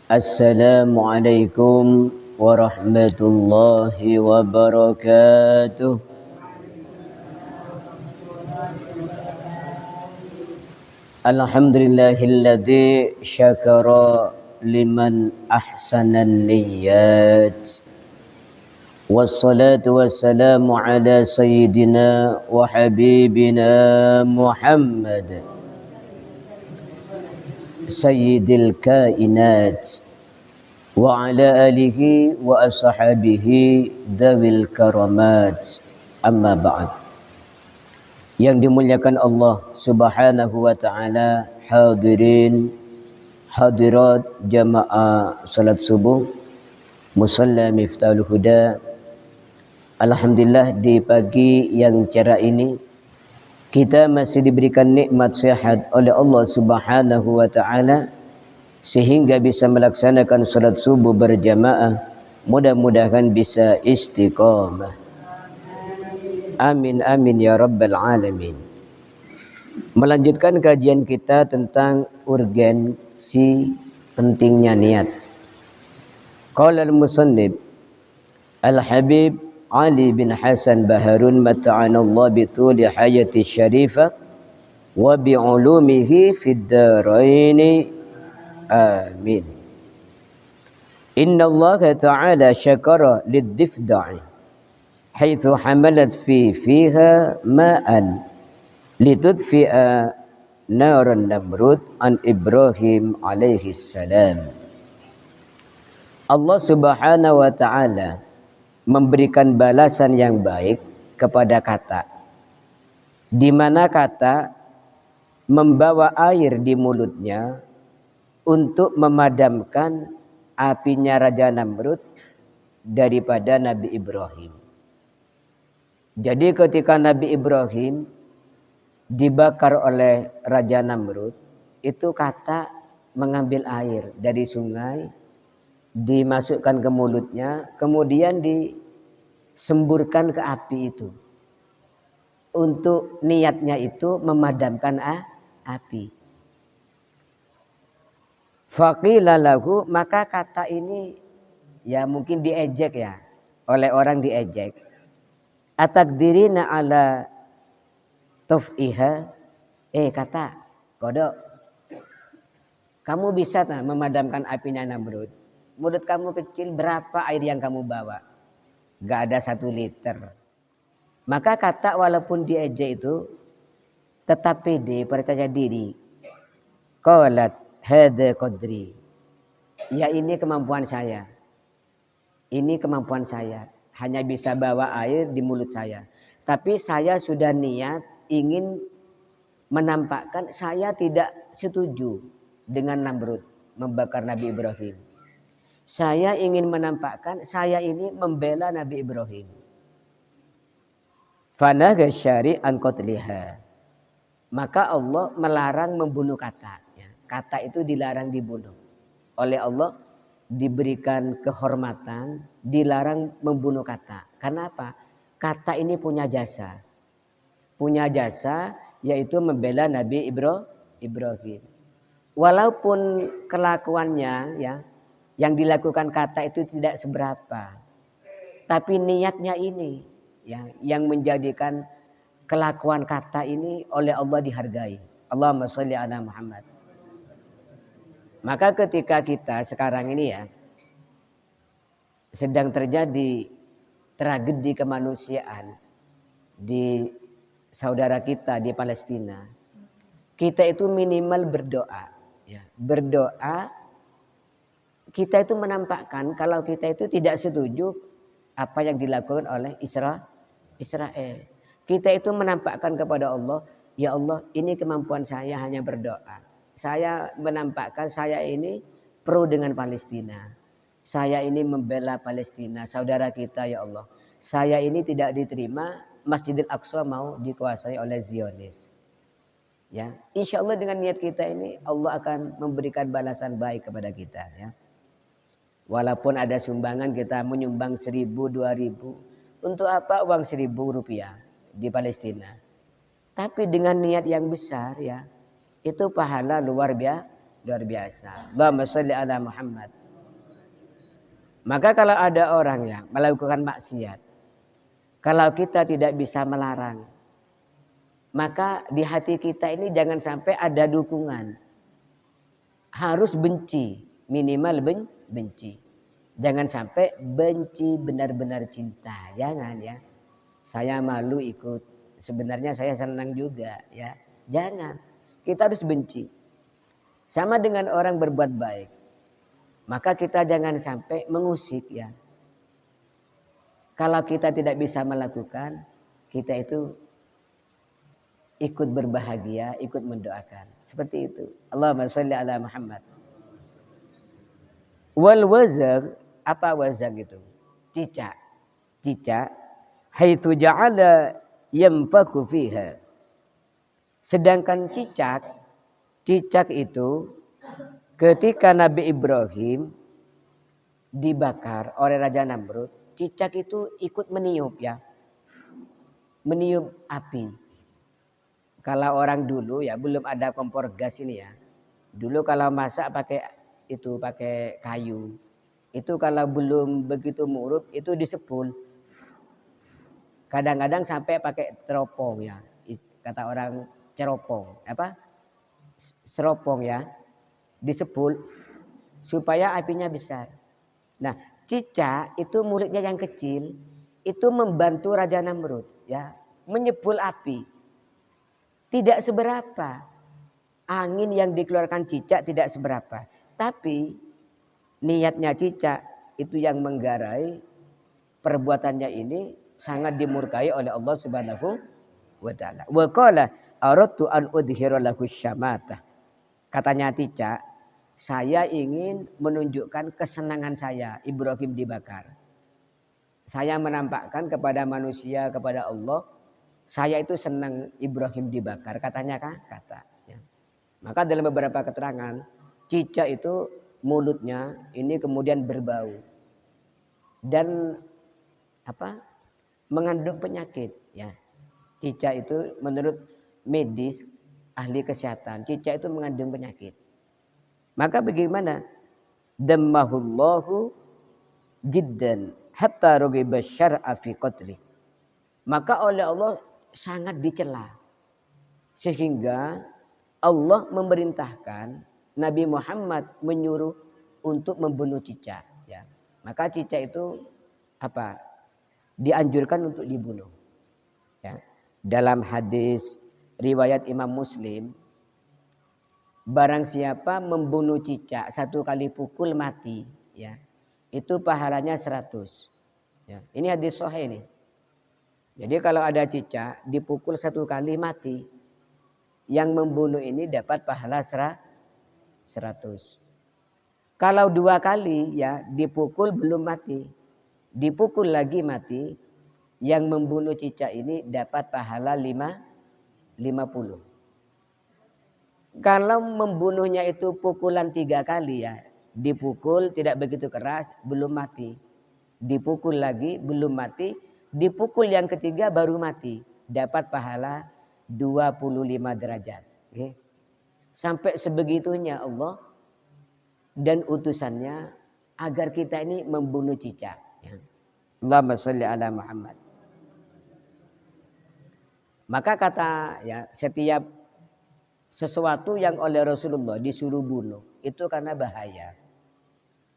Assalamualaikum warahmatullahi wabarakatuh. Alhamdulillahilladzi syakara liman ahsanan niyyat. Wassalatu wassalamu ala sayyidina wa habibina Muhammad sayyidil kainat wa ala alihi wa ashabihi dzawil karamat. Amma ba'd. Yang dimuliakan Allah Subhanahu wa taala, hadirin hadirat jamaah salat subuh Musalla Miftahul Huda. Alhamdulillah, di pagi yang cerah ini kita masih diberikan nikmat sehat oleh Allah Subhanahu wa taala sehingga bisa melaksanakan salat subuh berjamaah. Mudah-mudahan bisa istiqamah. Amin amin ya rabbal alamin. Melanjutkan kajian kita tentang urgensi pentingnya niat. Qala al-musannif Al-Habib Ali bin Hasan Baharun mata'ana Allah bituli hayati syarifah wa bi'ulumihi fid daraini amin. Inna Allah ta'ala syakara lid-difda'i haitsu hamalat fiha ma'an litudfi'a naran Namrud an Ibrahim alaihi salam. Allah Subhanahu wa taala memberikan balasan yang baik kepada kata, di mana kata membawa air di mulutnya untuk memadamkan apinya Raja Namrud daripada Nabi Ibrahim. Jadi ketika Nabi Ibrahim dibakar oleh Raja Namrud, itu kata mengambil air dari sungai, dimasukkan ke mulutnya, kemudian disemburkan ke api itu. Untuk niatnya itu memadamkan api. Faqila lahu, maka kata ini ya mungkin diejek ya, oleh orang diejek. Atakdirina ala tuf'iha, kata kodok, kamu bisa tak memadamkan apinya Namrud? Mulut kamu kecil, berapa air yang kamu bawa? Gak ada 1 liter. Maka kata walaupun diejek itu tetap pede, percaya diri. Qalat hadza qadri. Ya ini kemampuan saya. Ini kemampuan saya. Hanya bisa bawa air di mulut saya. Tapi saya sudah niat ingin menampakkan saya tidak setuju dengan Namrud membakar Nabi Ibrahim. Saya ingin menampakkan saya ini membela Nabi Ibrahim. Fanaha syari'an qatliha. Maka Allah melarang membunuh kata. Kata itu dilarang dibunuh. Oleh Allah diberikan kehormatan, dilarang membunuh kata. Karena apa? Kata ini punya jasa. Punya jasa yaitu membela Nabi Ibrahim. Walaupun kelakuannya ya, yang dilakukan kata itu tidak seberapa. Tapi niatnya ini ya, yang menjadikan kelakuan kata ini oleh Allah dihargai. Allahumma sholli ala Muhammad. Maka ketika kita sekarang ini ya sedang terjadi tragedi kemanusiaan di saudara kita di Palestina, kita itu minimal berdoa ya. Berdoa, kita itu menampakkan kalau kita itu tidak setuju apa yang dilakukan oleh Israel. Kita itu menampakkan kepada Allah, ya Allah, ini kemampuan saya hanya berdoa. Saya menampakkan saya ini pro dengan Palestina. Saya ini membela Palestina, saudara kita ya Allah. Saya ini tidak diterima Masjidil Aqsa mau dikuasai oleh Zionis. Ya, insya Allah dengan niat kita ini Allah akan memberikan balasan baik kepada kita ya. Walaupun ada sumbangan, kita menyumbang 1.000, 2.000. Untuk apa uang 1.000 rupiah di Palestina? Tapi dengan niat yang besar ya, itu pahala luar Luar biasa. Allahumma sholli ala Muhammad. Maka kalau ada orang yang melakukan maksiat, kalau kita tidak bisa melarang, maka di hati kita ini jangan sampai ada dukungan. Harus benci, minimal benci. Jangan sampai benci benar-benar cinta, jangan ya. Saya malu ikut, sebenarnya saya senang juga ya. Jangan, kita harus benci. Sama dengan orang berbuat baik. Maka kita jangan sampai mengusik ya. Kalau kita tidak bisa melakukan, kita itu ikut berbahagia, ikut mendoakan. Seperti itu. Allahumma sholli ala Muhammad. Wal wazag, apa wazag itu? Cicak. Cicak. Haitsu ja'ala yanfaku fiha. Sedangkan cicak itu ketika Nabi Ibrahim dibakar oleh Raja Namrud, cicak itu ikut meniup ya. Meniup api. Kalau orang dulu ya belum ada kompor gas ini ya. Dulu kalau masak pakai kayu. Itu kalau belum begitu muruk itu disepul. Kadang-kadang sampai pakai teropong ya. Kata orang ceropong, apa? Seropong ya. Disepul supaya apinya besar. Nah, cicak itu muridnya yang kecil itu membantu Raja Namrud ya, menyepul api. Tidak seberapa. Angin yang dikeluarkan cicak tidak seberapa. Tapi niatnya cicak itu yang menggarai, perbuatannya ini sangat dimurkai oleh Allah Subhanahu wa taala. Wa qala aradtu an udhhira lahu syamata. Katanya cicak, saya ingin menunjukkan kesenangan saya Ibrahim dibakar. Saya menampakkan kepada manusia, kepada Allah, saya itu senang Ibrahim dibakar. Katanya kata. Ya. Maka dalam beberapa keterangan, cicak itu mulutnya ini kemudian berbau. Dan mengandung penyakit. Ya. Cicak itu menurut medis, ahli kesehatan, cicak itu mengandung penyakit. Maka bagaimana? Dammahullahu jiddan hatta rughiba syar'a fi qatli. Maka oleh Allah sangat dicela. Sehingga Allah memerintahkan Nabi Muhammad menyuruh untuk membunuh cicak. Ya. Maka cicak itu dianjurkan untuk dibunuh. Ya. Dalam hadis riwayat Imam Muslim, barang siapa membunuh cicak 1 kali pukul mati, ya, itu pahalanya 100. Ya, ini hadis sahih ini. Jadi kalau ada cicak dipukul 1 kali mati, yang membunuh ini dapat pahala 100. Kalau 2 kali ya dipukul belum mati, dipukul lagi mati, yang membunuh cicak ini dapat pahala 50. Kalau membunuhnya itu pukulan 3 kali ya, dipukul tidak begitu keras, belum mati. Dipukul lagi, belum mati. Dipukul yang ketiga baru mati. Dapat pahala 25 derajat. Okay. Sampai sebegitunya Allah dan utusannya agar kita ini membunuh cicak. Ya. Allahumma sholli ala Muhammad. Maka kata ya, setiap sesuatu yang oleh Rasulullah disuruh bunuh itu karena bahaya.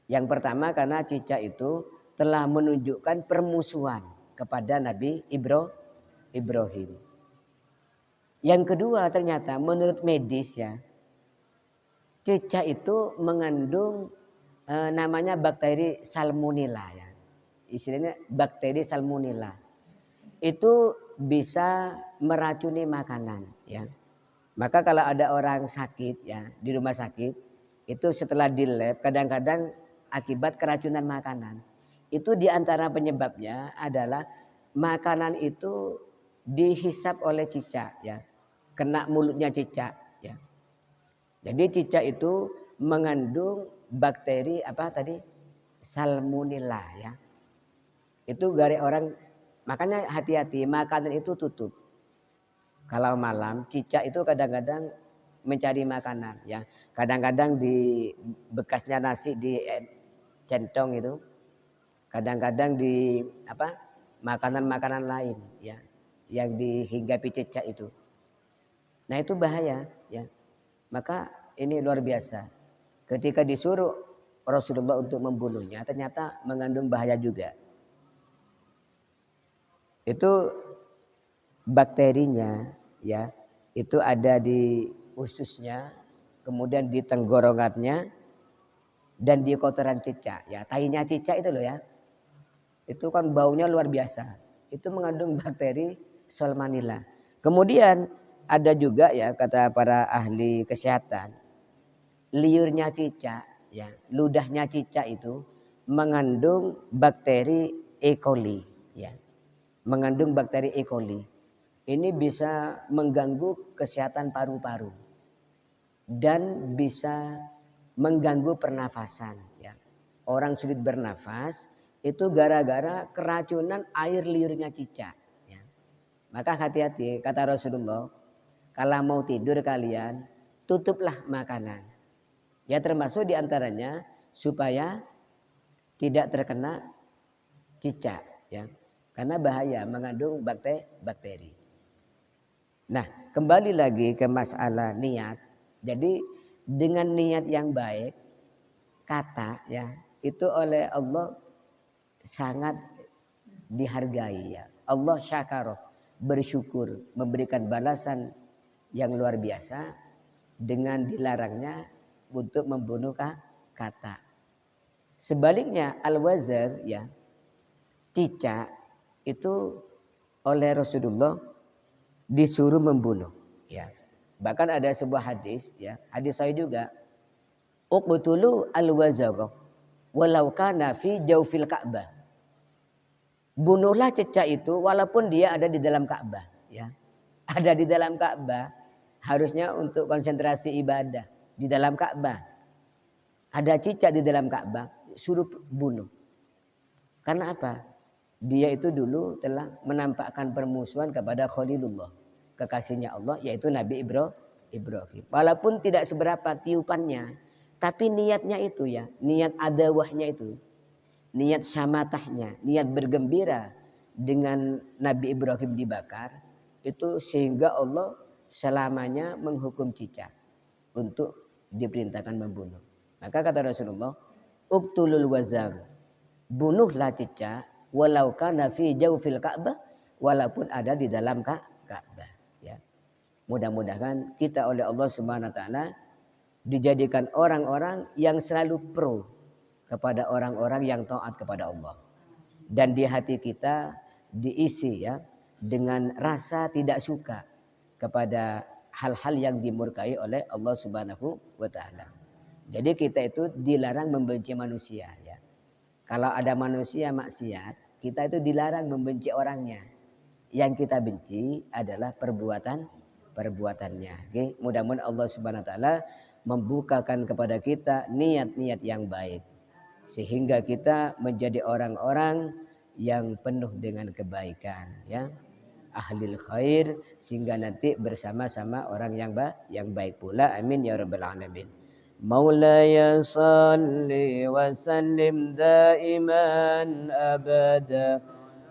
Yang pertama karena cicak itu telah menunjukkan permusuhan kepada Nabi Ibrahim. Yang kedua ternyata menurut medis ya, cicak itu mengandung namanya bakteri salmonella ya. Istilahnya bakteri salmonella. Itu bisa meracuni makanan ya. Maka kalau ada orang sakit ya di rumah sakit, itu setelah di lab kadang-kadang akibat keracunan makanan. Itu diantara penyebabnya adalah makanan itu dihisap oleh cicak ya, kena mulutnya cicak ya. Jadi cicak itu mengandung bakteri salmonella ya. Itu gari orang, makanya hati-hati makanan itu tutup. Kalau malam cicak itu kadang-kadang mencari makanan ya. Kadang-kadang di bekasnya nasi di centong itu, kadang-kadang di apa? Makanan-makanan lain ya yang dihinggapi cicak itu. Nah, itu bahaya ya. Maka ini luar biasa. Ketika disuruh Rasulullah untuk membunuhnya, ternyata mengandung bahaya juga. Itu bakterinya ya, itu ada di ususnya, kemudian di tenggorokannya dan di kotoran cicak ya. Tainya cicak itu loh ya. Itu kan baunya luar biasa. Itu mengandung bakteri Salmonella. Kemudian ada juga ya kata para ahli kesehatan, liurnya cicak ya, ludahnya cicak itu mengandung bakteri E. coli ya. Mengandung bakteri E. coli. Ini bisa mengganggu kesehatan paru-paru dan bisa mengganggu pernafasan ya. Orang sulit bernafas itu gara-gara keracunan air liurnya cicak ya. Maka hati-hati kata Rasulullah, kalau mau tidur kalian tutuplah makanan. Ya termasuk diantaranya supaya tidak terkena cicak ya. Karena bahaya mengandung bakteri. Nah, kembali lagi ke masalah niat. Jadi dengan niat yang baik, kata ya, itu oleh Allah sangat dihargai ya. Allah syakaroh, bersyukur, memberikan balasan yang luar biasa dengan dilarangnya untuk membunuh kata. Sebaliknya al-wazar ya, cicak itu oleh Rasulullah disuruh membunuh ya. Bahkan ada sebuah hadis ya, hadis saya juga, uqtulu al-wazar walau kana fi jawfil Ka'bah. Bunuhlah cicak itu walaupun dia ada di dalam Ka'bah ya. Ada di dalam Ka'bah, harusnya untuk konsentrasi ibadah di dalam Ka'bah. Ada cicak di dalam Ka'bah, suruh bunuh. Karena apa? Dia itu dulu telah menampakkan permusuhan kepada Khalilullah, kekasihnya Allah, yaitu Nabi Ibrahim. Walaupun tidak seberapa tiupannya, tapi niatnya itu ya, niat adawahnya itu, niat syamatahnya, niat bergembira dengan Nabi Ibrahim dibakar, itu sehingga Allah selamanya menghukum cicak untuk diperintahkan membunuh. Maka kata Rasulullah, uqtulul wazar, bunuhlah cicak walau kana fi jawfil Ka'bah, walaupun ada di dalam Ka'bah ya. Mudah-mudahan kita oleh Allah Subhanahu wa taala dijadikan orang-orang yang selalu pro kepada orang-orang yang taat kepada Allah. Dan di hati kita diisi ya dengan rasa tidak suka kepada hal-hal yang dimurkai oleh Allah Subhanahu wa taala. Jadi kita itu dilarang membenci manusia ya. Kalau ada manusia maksiat, kita itu dilarang membenci orangnya. Yang kita benci adalah perbuatannya. Okay? Mudah-mudahan Allah Subhanahu wa taala membukakan kepada kita niat-niat yang baik sehingga kita menjadi orang-orang yang penuh dengan kebaikan ya. Ahlil khair, sehingga nanti bersama-sama orang yang baik pula. Amin ya rabbal alamin. Maulaya salli wa sallim daiman abada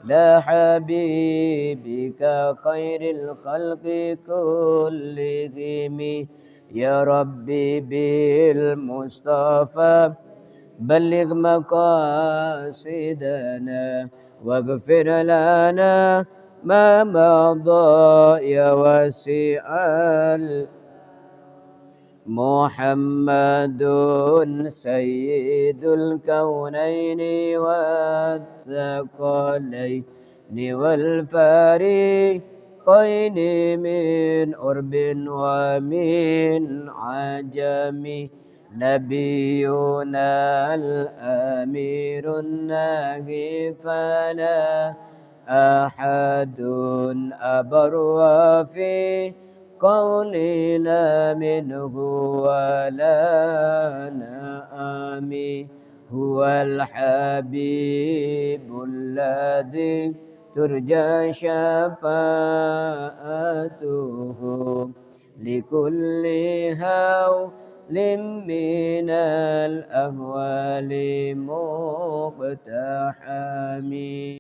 la habibika khairil khalqi kullihim ya rabbi bil mustafa balligh maqasidana waghfir lana ما مضى يا واسع محمد سيد الكونين والثقلين والفريقين من أرب ومن عجم نبينا الأمير الناهي فلا أحد أبر في قولنا منه ولا نأمي هو الحبيب الذي ترجى شفاعته لكل هول من الأهوال مقتحم